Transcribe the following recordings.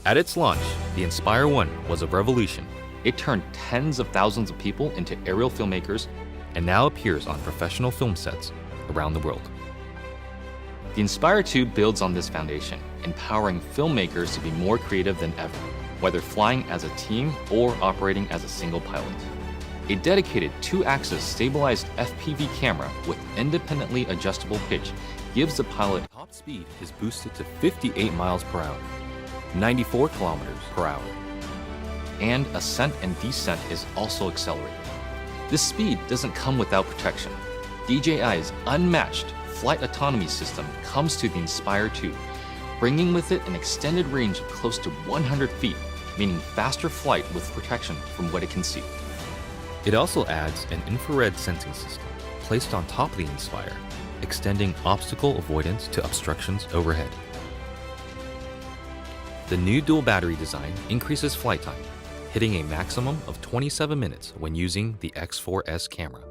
At its launch, the Inspire 1 was a revolution. It turned tens of thousands of people into aerial filmmakers and now appears on professional film sets around the world. The Inspire 2 builds on this foundation, empowering filmmakers to be more creative than ever, whether flying as a team or operating as a single pilot. A dedicated 2-axis stabilized FPV camera with independently adjustable pitch gives the pilot top speed is boosted to 58 miles per hour, 94 kilometers per hour, and ascent and descent is also accelerated. This speed doesn't come without protection. DJI's unmatched flight autonomy system comes to the Inspire 2, bringing with it an extended range of close to 100 feet, meaning faster flight with protection from what it can see. It also adds an infrared sensing system placed on top of the Inspire, extending obstacle avoidance to obstructions overhead. The new dual battery design increases flight time, hitting a maximum of 27 minutes when using the X4S camera,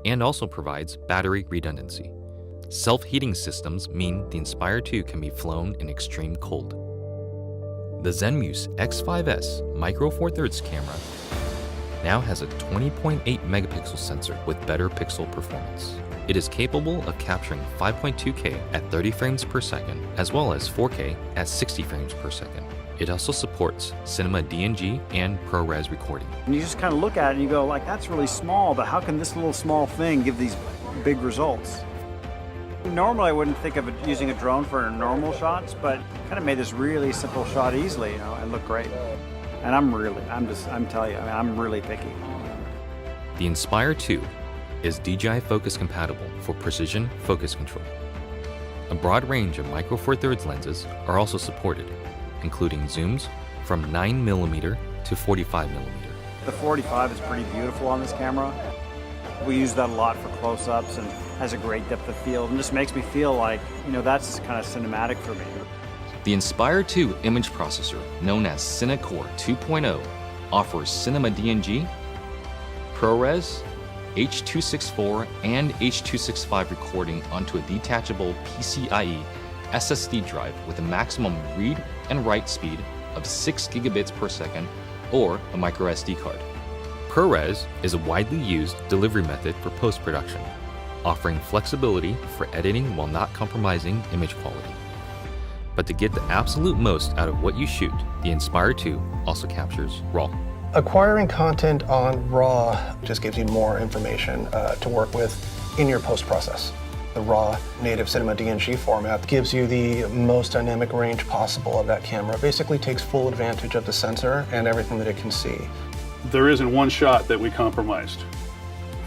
and also provides battery redundancy. Self-heating systems mean the Inspire 2 can be flown in extreme cold. The Zenmuse X5S Micro Four Thirds camera now has a 20.8 megapixel sensor with better pixel performance. It is capable of capturing 5.2K at 30 frames per second, as well as 4K at 60 frames per second. It also supports Cinema DNG and ProRes recording. And you just kind of look at it and you go, like, that's really small, but how can this little small thing give these big results? Normally I wouldn't think of using a drone for normal shots, but kind of made this really simple shot easily, and look great. And I'm telling you, I'm really picky. The Inspire 2 is DJI focus compatible for precision focus control. A broad range of Micro Four Thirds lenses are also supported, including zooms from 9mm to 45mm. The 45 is pretty beautiful on this camera. We use that a lot for close-ups and has a great depth of field, and just makes me feel like, that's kind of cinematic for me. The Inspire 2 image processor, known as CineCore 2.0, offers Cinema DNG, ProRes, H.264, and H.265 recording onto a detachable PCIe SSD drive with a maximum read and write speed of 6 gigabits per second or a micro SD card. ProRes is a widely used delivery method for post-production, offering flexibility for editing while not compromising image quality. But to get the absolute most out of what you shoot, the Inspire 2 also captures RAW. Acquiring content on RAW just gives you more information to work with in your post-process. The RAW native Cinema DNG format gives you the most dynamic range possible of that camera. Basically takes full advantage of the sensor and everything that it can see. There isn't one shot that we compromised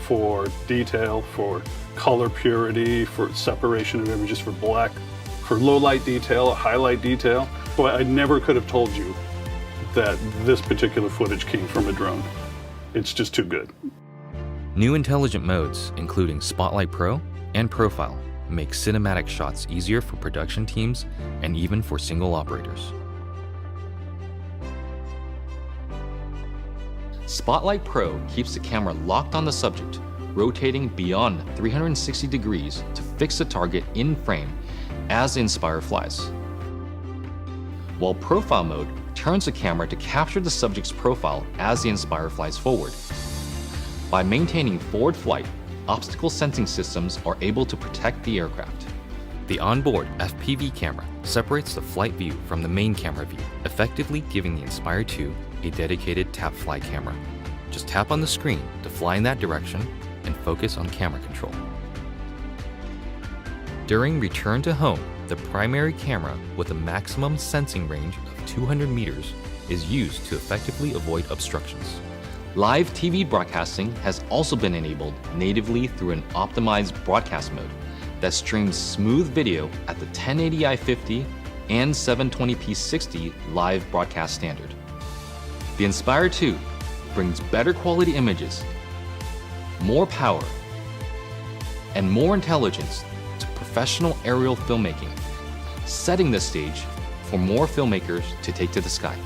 for detail, for color purity, for separation of images, for black, for low light detail, highlight detail. Boy, I never could have told you that this particular footage came from a drone. It's just too good. New intelligent modes, including Spotlight Pro and Profile, make cinematic shots easier for production teams and even for single operators. Spotlight Pro keeps the camera locked on the subject, rotating beyond 360 degrees to fix the target in frame as the Inspire flies. While Profile mode turns the camera to capture the subject's profile as the Inspire flies forward. By maintaining forward flight, obstacle sensing systems are able to protect the aircraft. The onboard FPV camera separates the flight view from the main camera view, effectively giving the Inspire 2 a dedicated tap fly camera. Just tap on the screen to fly in that direction and focus on camera control. During return to home, the primary camera with a maximum sensing range of 200 meters is used to effectively avoid obstructions. Live TV broadcasting has also been enabled natively through an optimized broadcast mode that streams smooth video at the 1080i 50 and 720p 60 live broadcast standard. The Inspire 2 brings better quality images, more power, and more intelligence to professional aerial filmmaking, setting the stage for more filmmakers to take to the sky.